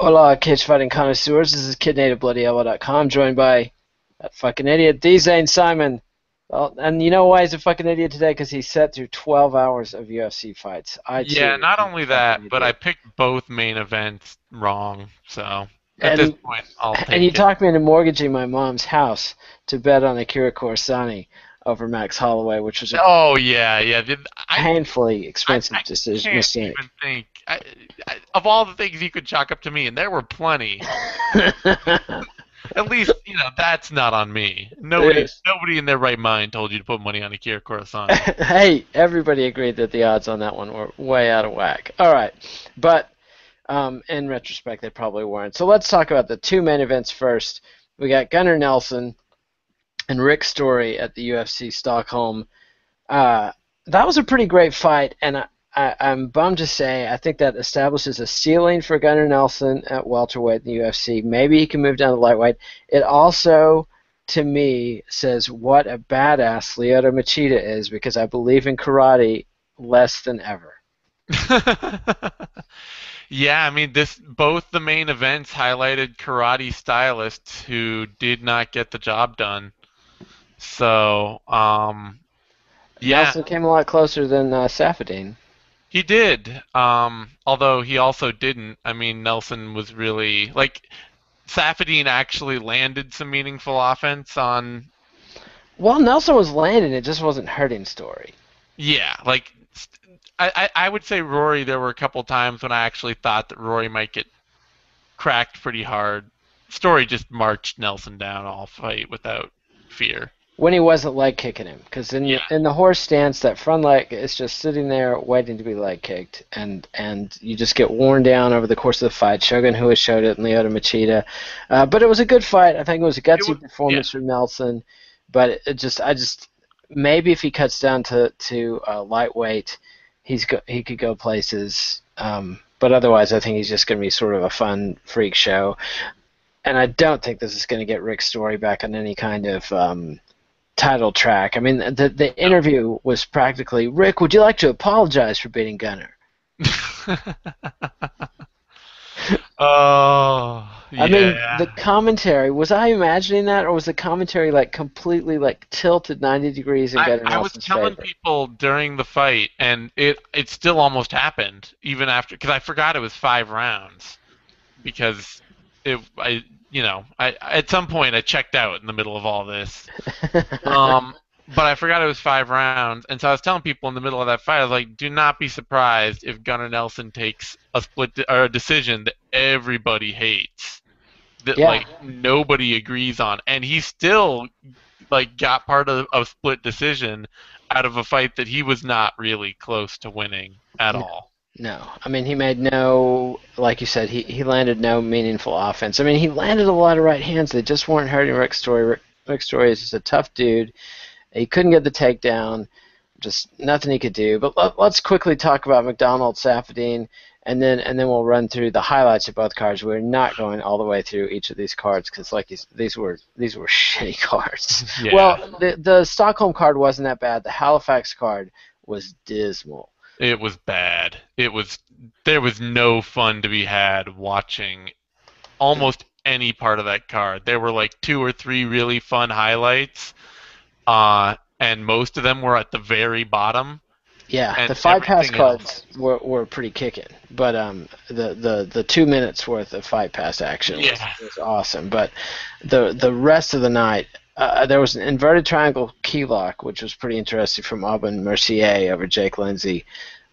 Hola, cage fighting connoisseurs. This is KidNativeBloodyElbow.com, joined by that fucking idiot, D. Zane Simon. Well, and you know why he's a fucking idiot today? Because he sat through 12 hours of UFC fights. I, Yeah, too, not am a only fucking that, but I idiot. picked both main events wrong. So at this And point, I'll and you take it. talked me into mortgaging my mom's house to bet on Akira Kurosawa over Max Holloway, which was a Oh yeah, yeah. painfully I expensive decision can't even mistake. think of all the things you could chalk up to me, and there were plenty. At least that's not on me. Nobody in their right mind told you to put money on Akira Kurosane. Hey, everybody agreed that the odds on that one were way out of whack. All right, but in retrospect, they probably weren't. So let's talk about the two main events first. We got Gunnar Nelson and Rick Story at the UFC Stockholm. Uh, that was a pretty great fight, and I'm bummed to say I think that establishes a ceiling for Gunnar Nelson at welterweight in the UFC. Maybe he can move down to lightweight. It also, to me, says what a badass Lyoto Machida is because I believe in karate less than ever. Yeah, I mean, this both the main events highlighted karate stylists who did not get the job done. So, yeah, Nelson came a lot closer than Safadine. he did. Although he also didn't. I mean, Nelson was really like Safadine actually landed some meaningful offense on. Well, Nelson was landing, it just wasn't hurting Story. Yeah, like I would say Rory. There were a couple times when I actually thought that Rory might get cracked pretty hard. Story just marched Nelson down all fight without fear. When he wasn't leg kicking him, because Yeah. in the horse stance, that front leg is just sitting there waiting to be leg kicked, and you just get worn down over the course of the fight. Shogun Hua showed it, and Lyoto Machida, but it was a good fight. I think it was a It was, gutsy yeah. performance from Nelson, but I just maybe if he cuts down to lightweight, he could go places. But otherwise, I think he's just going to be sort of a fun freak show, and I don't think this is going to get Rick Story back on any kind of title track. I mean, the interview was practically, Rick, would you like to apologize for beating Gunner? Oh, I mean, the yeah. commentary, was I imagining that, or was the commentary like completely like tilted 90 degrees in Gunner I was Nelson's telling favor? people during the fight, and it still almost happened even after because I forgot it was 5 rounds because I at some point I checked out in the middle of all this. Um, but I forgot it was 5 rounds, and so I was telling people in the middle of that fight, I was like, "Do not be surprised if Gunnar Nelson takes a or a decision that everybody hates, that Yeah, like nobody agrees on, and he still like got part of a split decision out of a fight that he was not really close to winning at no, all." no. I mean, he made no, like you said, he landed no meaningful offense. I mean, he landed a lot of right hands. They just weren't hurting Rick Story. Rick Story is just a tough dude. He couldn't get the takedown. Just nothing he could do. But let's quickly talk about McDonald Safadine, and then we'll run through the highlights of both cards. We're not going all the way through each of these cards because these were shitty cards. Well, Yeah, the Stockholm card wasn't that bad. The Halifax card was dismal. it was bad. There was no fun to be had watching almost any part of that card. There were like two or three really fun highlights, and most of them were at the very bottom, Yeah, and the fight pass everything else. cards were pretty kicking, but the 2 minutes worth of fight pass action Yeah, was awesome. But the rest of the night, there was an inverted triangle key lock, which was pretty interesting from Aubin Mercier over Jake Lindsay.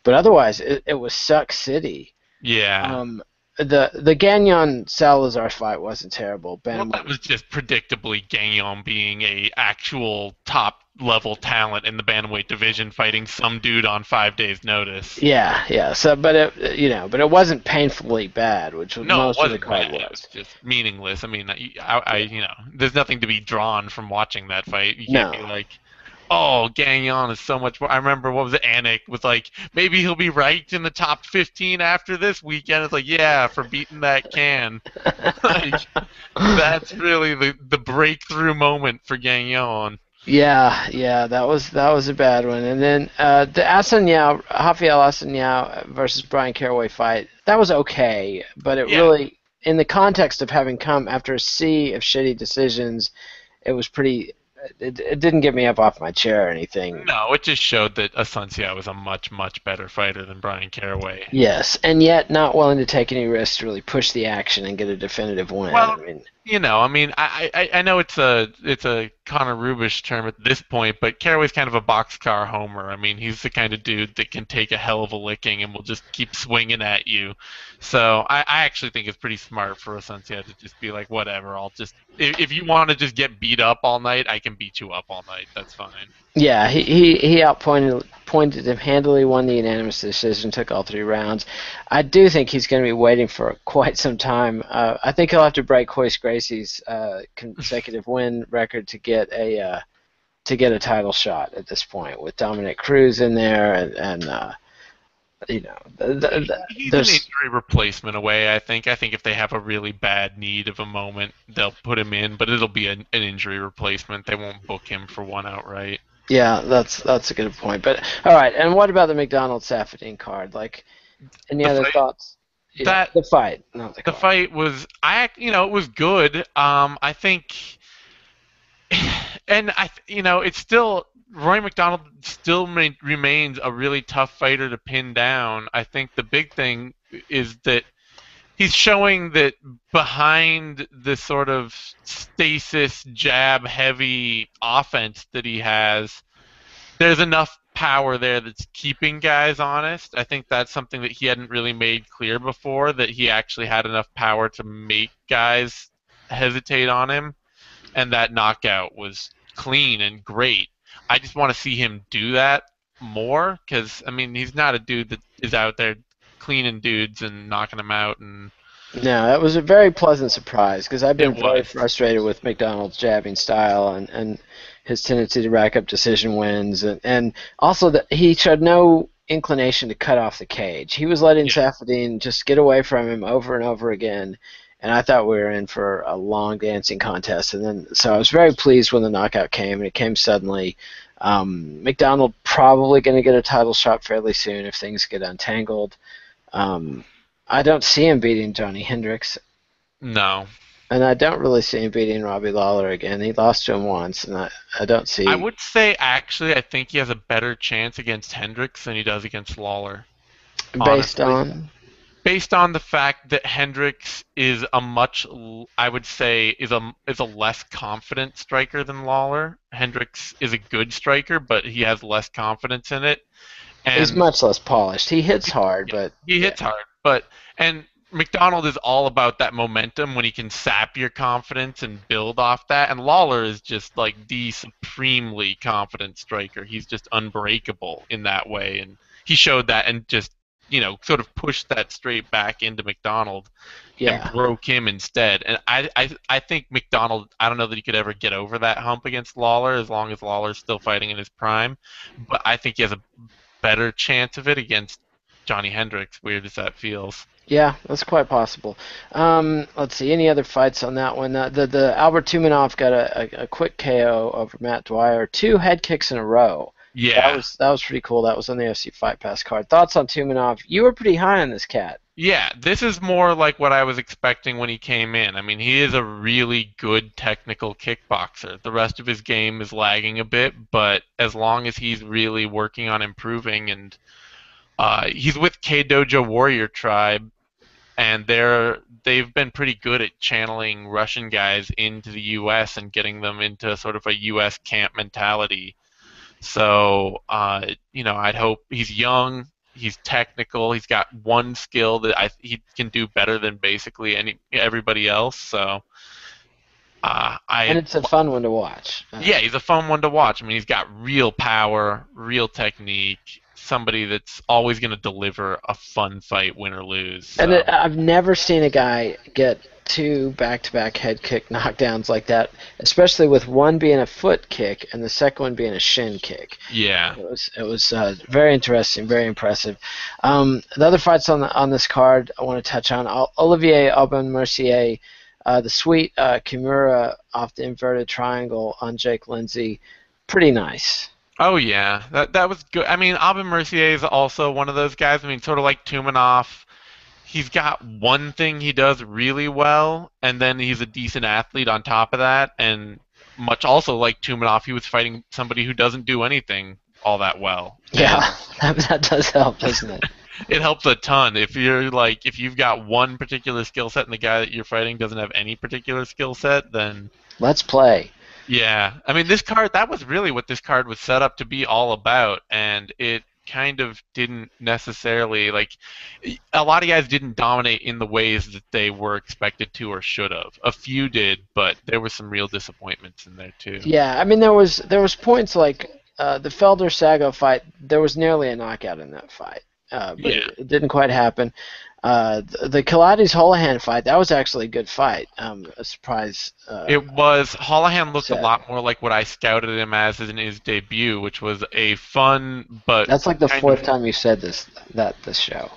But otherwise, it was Suck City. yeah. Um, the Gagnon Salazar fight wasn't terrible. Well, Ben, that was just predictably Gagnon being a actual top level talent in the bantamweight division, fighting some dude on 5 days' notice. yeah, yeah. So, but but it wasn't painfully bad, which No, it most of the wasn't card bad. It was was. just meaningless. I mean, there's nothing to be drawn from watching that fight. You can't be No. like, oh, Gagnon is so much more. I remember what was it? Anik was like, maybe he'll be ranked in the top 15 after this weekend. It's like, yeah, for beating that can. Like, that's really the breakthrough moment for Gagnon. Yeah, yeah, that was a bad one. And then the Rafael Asanyao versus Brian Caraway fight, that was okay, but Yeah, in the context of having come after a sea of shitty decisions, it was pretty. It didn't get me up off my chair or anything. No, it just showed that Asuncion was a much, much better fighter than Brian Caraway. Yes, and yet not willing to take any risks to really push the action and get a definitive win. I Well, mean, I mean, I know it's a Connor Rubish term at this point, but Caraway's kind of a boxcar homer. I mean, he's the kind of dude that can take a hell of a licking and will just keep swinging at you. So I actually think it's pretty smart for Asuncion to just be like, whatever, I'll just if you want to just get beat up all night, I can beat you up all night. That's fine. yeah, he outpointed him handily, won the unanimous decision, took all 3 rounds. I do think he's going to be waiting for quite some time. I think he'll have to break Royce Gracie's consecutive win record to get a title shot at this point, with Dominic Cruz in there, and you know, He's an there's injury replacement away, I think. I think if they have a really bad need of a moment, they'll put him in, but it'll be an injury replacement. They won't book him for one outright. yeah, that's a good point. But all right, and what about the McDonald Safadine card? Like, any The other fight thoughts? Yeah, that the fight, not the the card. fight was it was good. I think and it's still Roy McDonald still remains a really tough fighter to pin down. I think the big thing is that he's showing that behind the sort of stasis jab heavy offense that he has, there's enough power there that's keeping guys honest. I think that's something that he hadn't really made clear before, that he actually had enough power to make guys hesitate on him, and that knockout was clean and great. I just want to see him do that more, because I mean, he's not a dude that is out there cleaning dudes and knocking them out, and No, that was a very pleasant surprise because I've it been very was. frustrated with McDonald's jabbing style and his tendency to rack up decision wins, and also that he showed no inclination to cut off the cage. He was letting Yeah. Safadine just get away from him over and over again, and I thought we were in for a long dancing contest. And then so I was very pleased when the knockout came, and it came suddenly. McDonald probably going to get a title shot fairly soon if things get untangled. Um, I don't see him beating Johnny Hendricks, No. and I don't really see him beating Robbie Lawler again. He lost to him once, and I don't I see, would say actually I think he has a better chance against Hendricks than he does against Lawler. based Honestly. on. Based on the fact that Hendricks is I would say is a less confident striker than Lawler. Hendricks is a good striker, but he has less confidence in it. He's And much less polished. He hits hard, yeah, but he yeah, hits hard, and McDonald is all about that momentum when he can sap your confidence and build off that. And Lawler is just like the supremely confident striker. He's just unbreakable in that way, and he showed that and just sort of pushed that straight back into McDonald and yeah, broke him instead. And I think McDonald, I don't know that he could ever get over that hump against Lawler as long as Lawler's still fighting in his prime, but I think he has a better chance of it against Johnny Hendricks, weird as that feels. yeah, that's quite possible. Let's see, any other fights on that one? The Albert Tumanov got a quick KO over Matt Dwyer, 2 head kicks in a row. Yeah. That was pretty cool. That was on the UFC Fight Pass card. Thoughts on Tumanov? You were pretty high on this cat. Yeah, this is more like what I was expecting when he came in. I mean, he is a really good technical kickboxer. The rest of his game is lagging a bit, but as long as he's really working on improving, and he's with K Dojo Warrior Tribe, and they've been pretty good at channeling Russian guys into the U.S. and getting them into sort of a U.S. camp mentality. So, I'd hope he's young, he's technical, he's got one skill that he can do better than basically everybody else. So, And it's a fun one to watch. yeah, he's a fun one to watch. I mean, he's got real power, real technique, somebody that's always going to deliver a fun fight, win or lose. So. And I've never seen a guy get 2 back-to-back head kick knockdowns like that, especially with one being a foot kick and the second one being a shin kick. Yeah. It was very interesting, very impressive. The other fights on this card I want to touch on: Olivier Aubin-Mercier, the sweet Kimura off the inverted triangle on Jake Lindsay, pretty nice. Oh yeah, that was good. I mean, Aubin Mercier is also one of those guys. I mean, sort of like Tumanov. he's got one thing he does really well, and then he's a decent athlete on top of that. And much also like Tumanov, he was fighting somebody who doesn't do anything all that well, Yeah, and that does help, doesn't it? it helps a ton. If you've got one particular skill set and the guy that you're fighting doesn't have any particular skill set, then Let's play. yeah. I mean, this card, that was really what this card was set up to be all about, and it kind of didn't necessarily, like, a lot of guys didn't dominate in the ways that they were expected to or should have. A few did, but there were some real disappointments in there, too. Yeah, I mean there was points like the Felder Sago fight. There was nearly a knockout in that fight, but Yeah. it didn't quite happen. The Pilates Holohan fight, that was actually a good fight. A surprise. It was, Holohan looked a Set. lot more like what I scouted him as in his debut, which was a fun but That's like the kind fourth of time you said this show.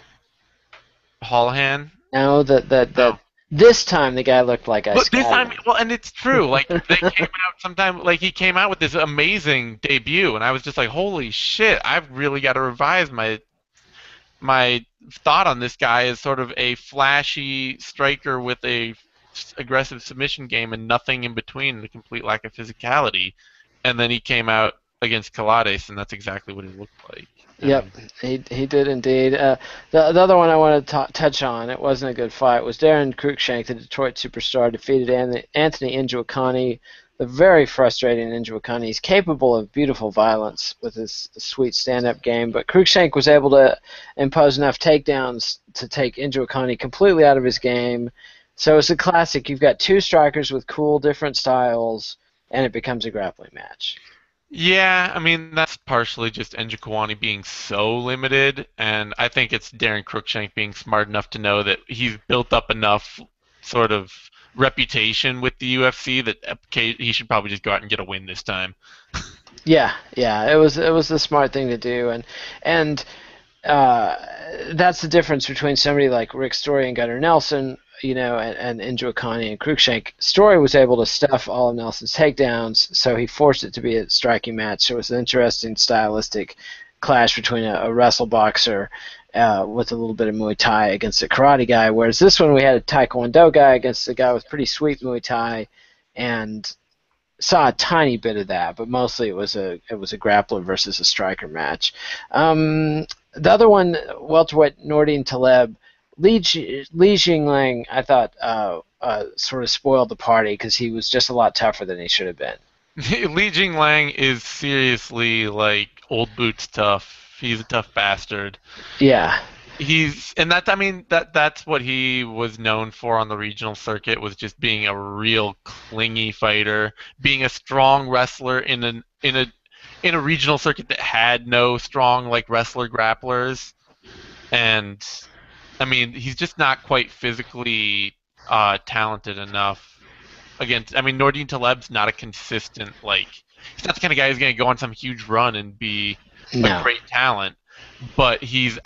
Holohan. No, that Oh. this time the guy looked like I But this scouted time, him. well, and it's true. Like they came out sometime, like he came out with this amazing debut, and I was just like, "Holy shit! I've really got to revise my thought on this guy as sort of a flashy striker with a aggressive submission game and nothing in between, and a complete lack of physicality." And then he came out against Calades, and that's exactly what he looked like. Yep, he did indeed. The other one I want to touch on, it wasn't a good fight, was Darren Cruikshank, the Detroit superstar, defeated Anthony Njoukani, the very frustrating Njoukani. He's capable of beautiful violence with his sweet stand-up game, but Cruikshank was able to impose enough takedowns to take Njoukani completely out of his game. So it's a classic. You've got two strikers with cool, different styles, and it becomes a grappling match. Yeah, I mean that's partially just Njokuani being so limited, and I think it's Darren Cruikshank being smart enough to know that he's built up enough sort of reputation with the UFC that he should probably just go out and get a win this time. Yeah, it was the smart thing to do, and uh, that's the difference between somebody like Rick Story and Gunnar Nelson, and Indra Akani and Cruikshank. Story was able to stuff all of Nelson's takedowns, so he forced it to be a striking match. So it was an interesting stylistic clash between a wrestle boxer with a little bit of Muay Thai against a karate guy, whereas this one we had a Taekwondo guy against a guy with pretty sweet Muay Thai, and saw a tiny bit of that, but mostly it was a grappler versus a striker match. The other one, welterweight Nordine Taleb, Li Jingliang, I thought sort of spoiled the party because he was just a lot tougher than he should have been. Li Jinglang is seriously like old boots tough. He's a tough bastard. Yeah, And that's, I mean, that's what he was known for on the regional circuit, was just being a real clingy fighter, being a strong wrestler in a regional circuit that had no strong like wrestler grapplers. And I mean, he's just not quite physically talented enough against. I mean, Nordine Taleb's not a consistent, like, he's not the kind of guy who's going to go on some huge run and be a no. great talent, but he's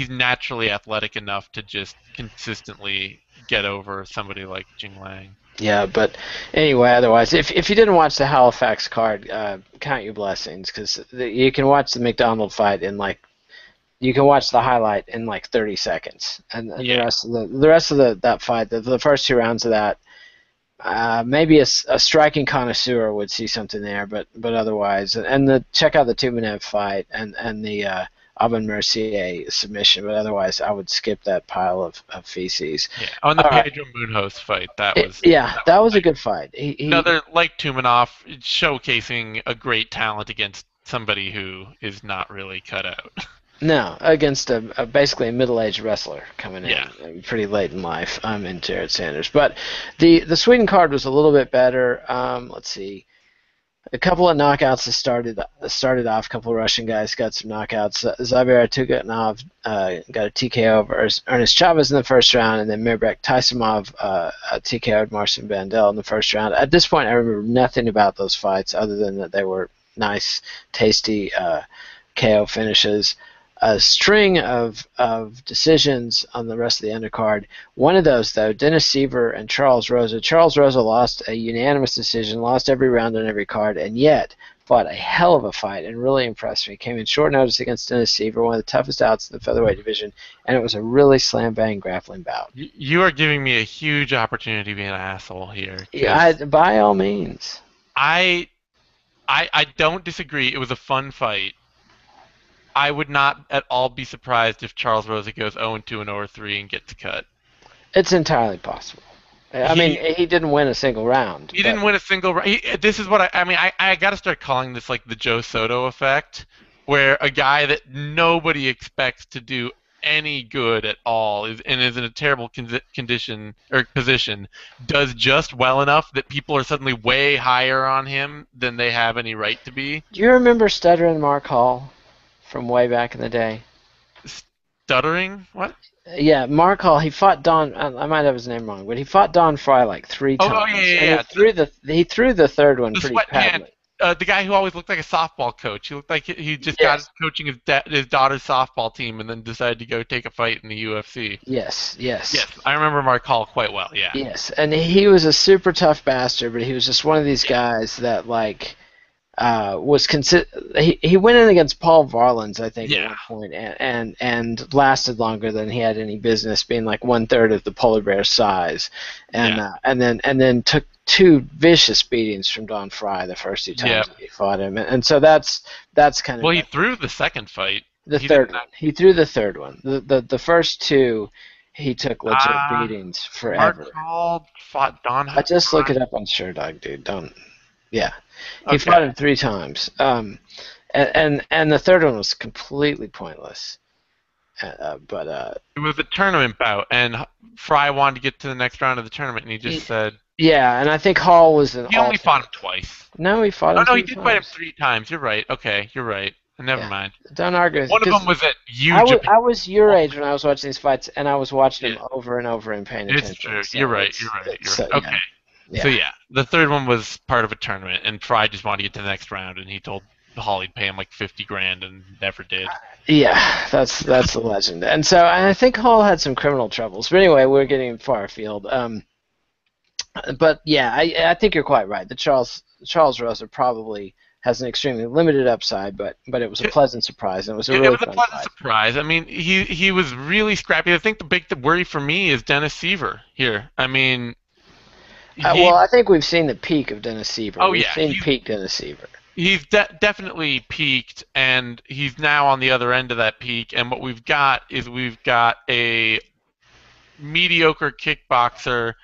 naturally athletic enough to just consistently get over somebody like Jing Lang. Yeah, but anyway, otherwise, if you didn't watch the Halifax card, count your blessings because you can watch the McDonald fight in like you can watch the highlight in like 30 seconds, and the Yeah. rest of that fight, the first two rounds of that, maybe a striking connoisseur would see something there, but otherwise, and check out the Tumanev fight and the Aubin Mercier submission, but otherwise, I would skip that pile of feces. Yeah. On the All right. Pedro Munoz fight, that It- was yeah, that that was was a like good fight. He another like Tumanov showcasing a great talent against somebody who is not really cut out. No, against basically a middle-aged wrestler coming in Yeah. pretty late in life. I'm in Jared Sanders, but the Sweden card was a little bit better. Let's see, a couple of knockouts that started off. A couple of Russian guys got some knockouts. Zabir Tuganov got a TKO over Ernest Chavez in the first round, and then Mirbek Taisimov TKO'd Marcin Bandel in the first round. At this point, I remember nothing about those fights other than that they were nice, tasty KO finishes. A string of decisions on the rest of the undercard. One of those, though, Dennis Seaver and Charles Rosa. Charles Rosa lost a unanimous decision, lost every round on every card, and yet fought a hell of a fight and really impressed me. Came in short notice against Dennis Seaver, one of the toughest outs in the featherweight division, and it was a really slam bang grappling bout. You are giving me a huge opportunity to be an asshole here, Yeah, I, because by all means. I, I don't disagree. It was a fun fight. I would not at all be surprised if Charles Rosa goes 0-2 and 0-3 and gets cut. It's entirely possible. I mean, He he didn't win a single round, he but didn't win a single round. This is what I mean. I got to start calling this like the Joe Soto effect, where a guy that nobody expects to do any good at all is in a terrible condition or position, does just well enough that people are suddenly way higher on him than they have any right to be. do you remember Stuttering Mark Hall from way back in the day? Stuttering? What? Yeah, Mark Hall. He fought Don. I might have his name wrong, but he fought Don Fry like three Oh yeah, times, yeah, and yeah. he threw the third one The pretty sweatpants. badly. The guy who always looked like a softball coach. He looked like he just got Yes, coaching his daughter's softball team and then decided to go take a fight in the UFC. yes, yes, Yes, I remember Mark Hall quite well. Yeah. yes. And he was a super tough bastard, but he was just one of these guys that like was he went in against Paul Varlins, I think, at Yeah. one point, and lasted longer than he had any business, being like 1/3 of the polar bear size, and Yeah. and then took two vicious beatings from Don Fry the first two Yeah. times that he fought him, and so that's kind of Well, he threw the second fight. the He didn't. third one. He threw the third one. The first two, he took legit Uh, beatings Mark forever. Hall fought Don I just look Fry. it up on SureDog, dude. Don't. Yeah, he Okay. fought him three times. And the third one was completely pointless. But It was a tournament bout, and Fry wanted to get to the next round of the tournament, and he just said yeah, and I think Hall was an he only alternate. fought him twice. No, he fought Oh him no, he three did fight him times. 3 times. You're right. Okay, you're right. Never Yeah, mind. don't argue One of because them was at I U was Japan. I was your age when I was watching these fights, and I was watching Yeah, them over and over and paying it's attention. true. You're So right. You're right. You're right. yeah, Okay. So yeah. yeah, the third one was part of a tournament, and Fry just wanted to get to the next round, and he told Hall he'd pay him like 50 grand, and never did. Yeah, that's the legend. And so I think Hall had some criminal troubles. But anyway, we're getting far afield. But yeah, I think you're quite right. The Charles Rosa probably has an extremely limited upside, but it was a It, pleasant surprise and it was a it really was a fun pleasant fight. surprise. I mean, he was really scrappy. I think the big worry for me is Dennis Seaver here. I mean, Well, he. I think we've seen the peak of Dennis Seaver. Oh We've yeah, seen peak Dennis Seaver. he's definitely peaked, and he's now on the other end of that peak. And what we've got is we've got a mediocre kickboxer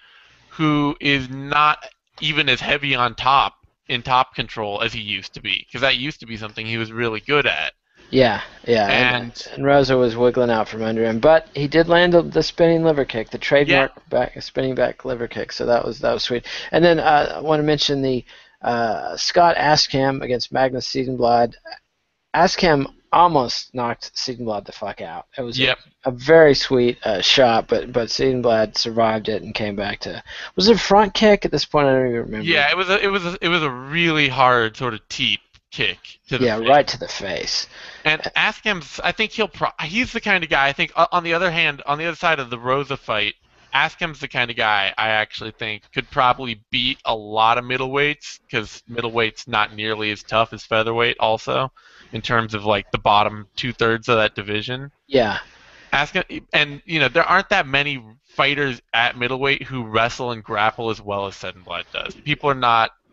who is not even as heavy on top in top control as he used to be, because that used to be something he was really good at. Yeah, yeah, And and Rosa was wiggling out from under him, but he did land the spinning liver kick, the yeah, trademark spinning back liver kick. So that was sweet. And then I want to mention the Scott Askham against Magnus Siedenblad. Askham almost knocked Siedenblad the fuck out. It was yep, a very sweet shot, but Siedenblad survived it and came back to. Was it a front kick at this point? I don't even remember. yeah. It was a really hard sort of teep kick to the Yeah, face. right to the face. And ask him. I think he's the kind of guy. I think on the other hand, on the other side of the Rosa fight, Askham's the kind of guy I actually think could probably beat a lot of middleweights, because middleweight's not nearly as tough as featherweight. Also, in terms of like the bottom 2/3 of that division. Yeah. Ask him, and there aren't that many fighters at middleweight who wrestle and grapple as well as Seidenblad does. People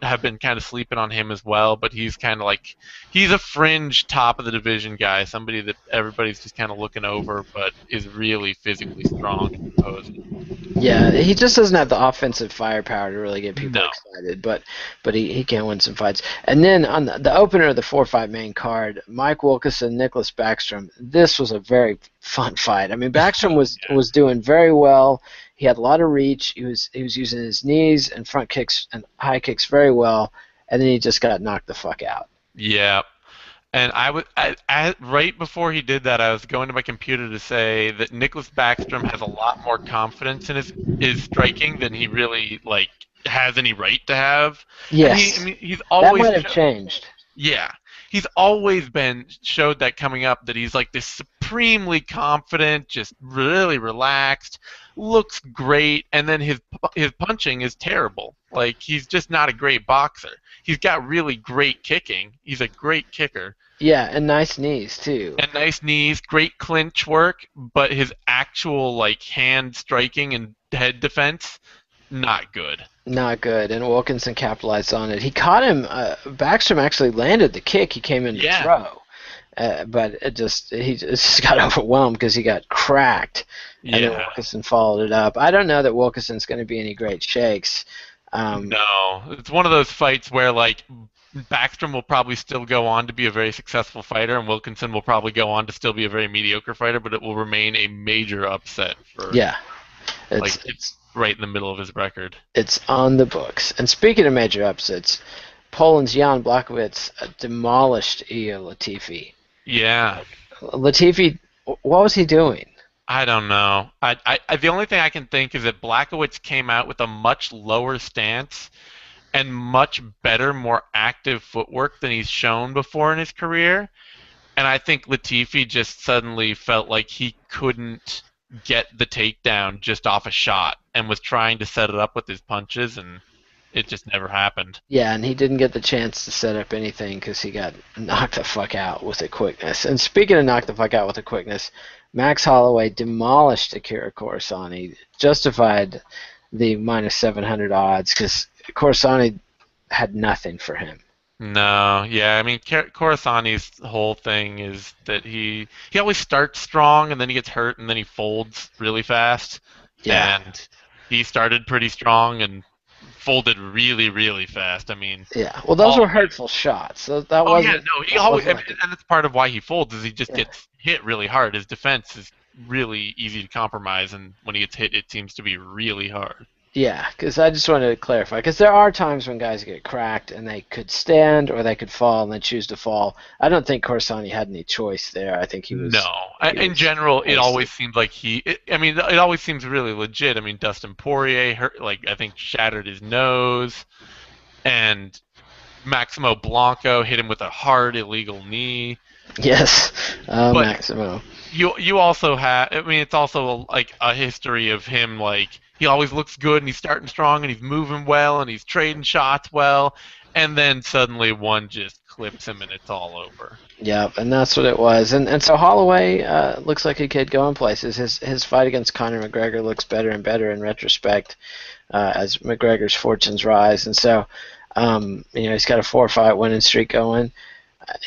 have been kind of sleeping on him as well, but he's kind of like he's a fringe top of the division guy, somebody that everybody's just kind of looking over, but is really physically strong and imposing. Yeah, he just doesn't have the offensive firepower to really get people No, excited, but he can win some fights. And then on the opener of the 4-fight main card, Mike Wilkerson, Nicholas Backstrom. This was a very fun fight. I mean, Backstrom was doing very well. He had a lot of reach. He was using his knees and front kicks and high kicks very well, and then he just got knocked the fuck out. yeah. And right before he did that, I was going to my computer to say that Nicholas Backstrom has a lot more confidence in his striking than he really has any right to have. And Yes, I mean, he's that always might have changed. yeah, he's always been showed that coming up that he's like this supremely confident, just really relaxed, looks great, and then his punching is terrible. Like he's just not a great boxer. He's got really great kicking. He's a great kicker Yeah, and nice knees too. and nice knees, great clinch work, but his actual like hand striking and head defense not good. Not good, and Wilkinson capitalized on it. He caught him. Backstrom actually landed the kick. He came in to Yeah. throw, but he just got overwhelmed because he got cracked, and then Yeah. Wilkinson followed it up. I don't know that Wilkinson's going to be any great shakes. No, it's one of those fights where like Backstrom will probably still go on to be a very successful fighter, and Wilkinson will probably go on to still be a very mediocre fighter, but it will remain a major upset for Yeah, like it's it's right in the middle of his record. it's on the books. And speaking of major upsets, Poland's Jan Blachowicz demolished Ilir Latifi. Yeah, Latifi, what was he doing? I don't know. The only thing I can think is that Blachowicz came out with a much lower stance and much better, more active footwork than he's shown before in his career. And I think Latifi just suddenly felt like he couldn't get the takedown just off a shot and was trying to set it up with his punches, and it just never happened. Yeah, and he didn't get the chance to set up anything because he got knocked the fuck out with a quickness. And speaking of knocked the fuck out with a quickness, Max Holloway demolished Akira Corsani, justified the minus 700 odds because Corsani had nothing for him. No, yeah, I mean Corasani's whole thing is that he always starts strong and then he gets hurt and then he folds really fast. Yeah. And he started pretty strong and folded really, really fast. I mean, Yeah, well, those were hurtful shots. So that oh yeah, wasn't. no, he That always, wasn't like and that's part of why he folds is he just yeah. gets hit really hard. His defense is really easy to compromise, and when he gets hit, it seems to be really hard. Yeah, because I just wanted to clarify, because there are times when guys get cracked and they could stand or they could fall and they choose to fall. I don't think Corsani had any choice there. I think he was. No, He in was general, it wasted. always seems like I mean, it always seems really legit. I mean, Dustin Poirier hurt, like I think shattered his nose, and Maximo Blanco hit him with a hard illegal knee. Yes, But Maximo. you also have, I mean, it's also like a history of him, like he always looks good and he's starting strong and he's moving well and he's trading shots well, and then suddenly one just clips him and it's all over. Yep, and that's what it was. And so Holloway looks like a kid going places. His fight against Conor McGregor looks better and better in retrospect as McGregor's fortunes rise. And so, he's got a 4-fight winning streak going.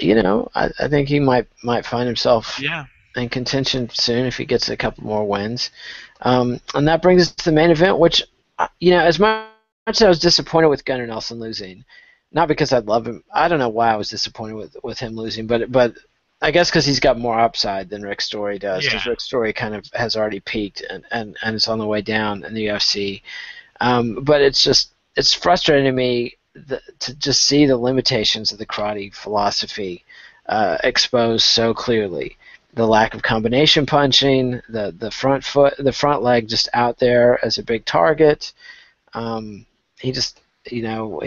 I think he might find himself Yeah. in contention soon if he gets a couple more wins. And that brings us to the main event, which, as much as I was disappointed with Gunnar Nelson losing, not because I love him. I don't know why I was disappointed with him losing, but I guess because he's got more upside than Rick Story does. Because Yeah. Rick Story kind of has already peaked and is on the way down in the UFC. But it's frustrating to me to just see the limitations of the karate philosophy exposed so clearly. The lack of combination punching, the front leg just out there as a big target. He just, he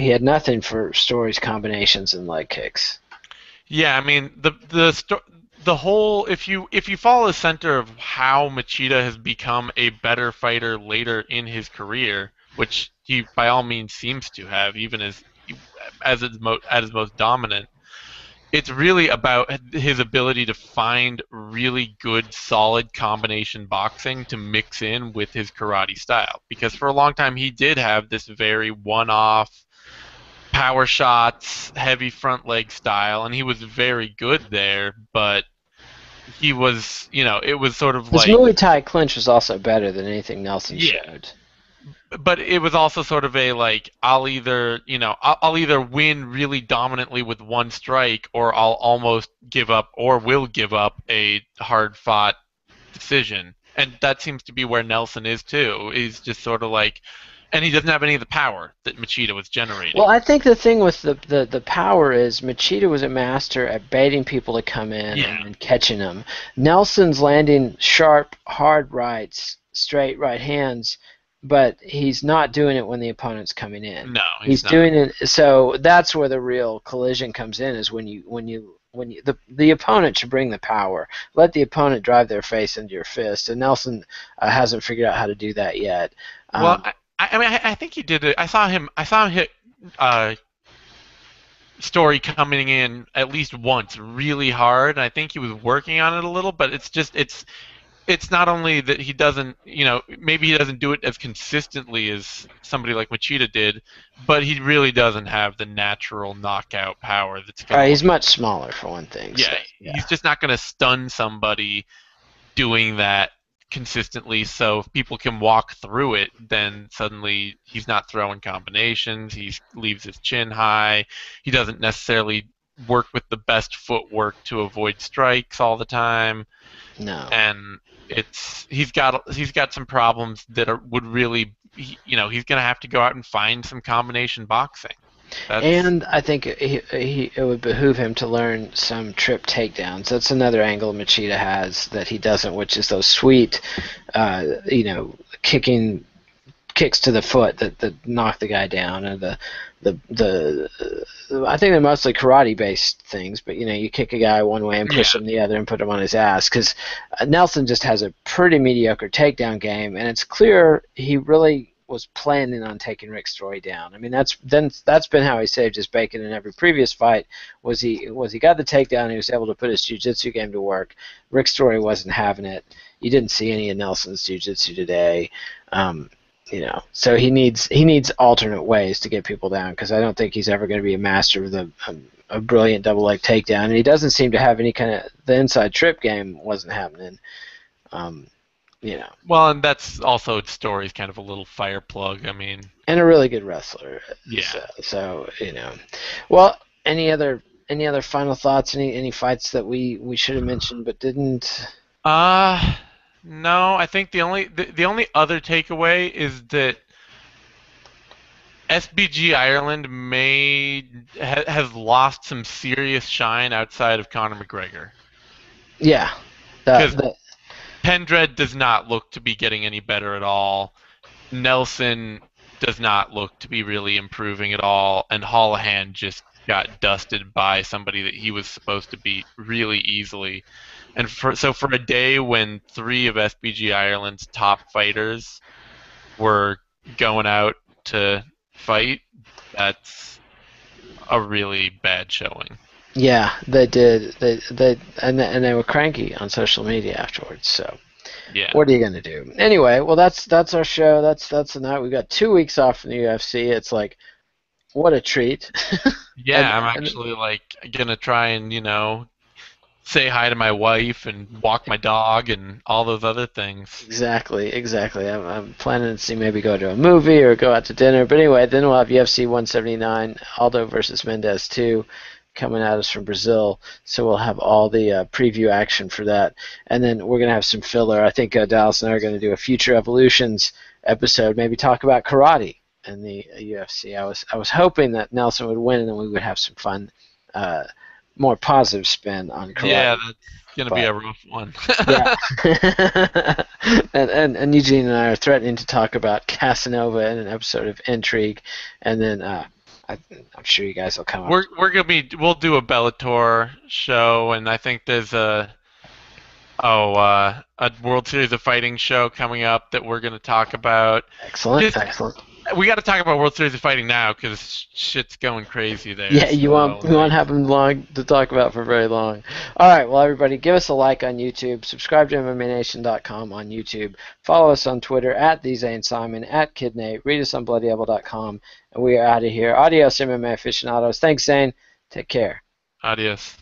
had nothing for Story's combinations and leg kicks. Yeah, I mean the whole, if you follow the center of how Machida has become a better fighter later in his career, which he by all means seems to have, even as at his most dominant, it's really about his ability to find really good, solid combination boxing to mix in with his karate style. Because for a long time he did have this very one-off power shots, heavy front leg style, and he was very good there, but he was, it was sort of His like, Muay Thai clinch was also better than anything Nelson yeah, showed. but it was also sort of a like, I'll either win really dominantly with one strike, or I'll almost give up or will give up a hard fought decision. And that seems to be where Nelson is too. He's just sort of like, and he doesn't have any of the power that Machida was generating. Well, I think the thing with the power is Machida was a master at baiting people to come in and then catching them. Nelson's landing sharp, hard rights, straight right hands, but he's not doing it when the opponent's coming in. No, he's He's not. doing it, so that's where the real collision comes in, is when the opponent should bring the power. Let the opponent drive their face into your fist, and Nelson hasn't figured out how to do that yet. Well, Um, I mean, I think he did it. I saw him hit uh, Story coming in at least once really hard, and I think he was working on it a little. But it's not only that he doesn't, maybe he doesn't do it as consistently as somebody like Machida did, but he really doesn't have the natural knockout power that's gonna he's like, much smaller for one thing, so yeah, yeah, he's just not gonna stun somebody doing that consistently. So if people can walk through it, then suddenly he's not throwing combinations. He leaves his chin high. He doesn't necessarily work with the best footwork to avoid strikes all the time, no. and he's got some problems that would really, he's gonna have to go out and find some combination boxing. That's And I think it would behoove him to learn some trip takedowns. That's another angle Machida has that he doesn't, which is those sweet, kicking kicks to the foot that knock the guy down, and the I think they're mostly karate based things, but you kick a guy one way and push yeah. him the other and put him on his ass, because Nelson just has a pretty mediocre takedown game, and it's clear he really was planning on taking Rick Story down. I mean, that's been how he saved his bacon in every previous fight. He got the takedown, he was able to put his jiu-jitsu game to work. Rick Story wasn't having it. You didn't see any of Nelson's jiu-jitsu today. So he needs alternate ways to get people down, because I don't think he's ever going to be a master of a brilliant double leg takedown, and he doesn't seem to have any kind of, the inside trip game wasn't happening. Um, Well, and that's also Story's kind of a little fire plug. I mean, and a really good wrestler. yeah. So. Well, any other final thoughts? Any fights that we should have mentioned but didn't? Uh no, I think the only other takeaway is that SBG Ireland has lost some serious shine outside of Conor McGregor, Yeah, because the Pendred does not look to be getting any better at all. Nelson does not look to be really improving at all, and Holohan just got dusted by somebody that he was supposed to beat really easily. And for a day when three of SBG Ireland's top fighters were going out to fight, that's a really bad showing. Yeah, they did. And they were cranky on social media afterwards. So Yeah. what are you gonna do? Anyway, well that's our show. That's the night. We've got 2 weeks off from the UFC. It's like, what a treat. and Yeah, I'm and actually like gonna try and, say hi to my wife and walk my dog and all those other things. exactly. I'm planning to see, maybe go to a movie or go out to dinner. But anyway, then we'll have UFC 179, Aldo versus Mendez 2, coming at us from Brazil. So we'll have all the preview action for that, and then we're gonna have some filler. I think Dallas and I are gonna do a Future Evolutions episode, maybe talk about karate and the UFC. I was hoping that Nelson would win, and then we would have some fun, more positive spin on Yeah, karate. that's gonna be But a rough one. yeah, and Eugene and I are threatening to talk about Casanova in an episode of Intrigue, and then I'm sure you guys will come up. We'll do a Bellator show, and I think there's a World Series of Fighting show coming up that we're gonna talk about. Excellent, Just excellent. we got to talk about World Series of Fighting now because shit's going crazy there. Yeah, you So won't have them long to talk about for very long. All right, well, everybody, give us a like on YouTube. Subscribe to MMANation.com on YouTube. Follow us on Twitter at TheZaneSimon, at KidNate. Read us on BloodyEbel.com. And we are out of here. Adios, MMA aficionados. Thanks, Zane. Take care. adios.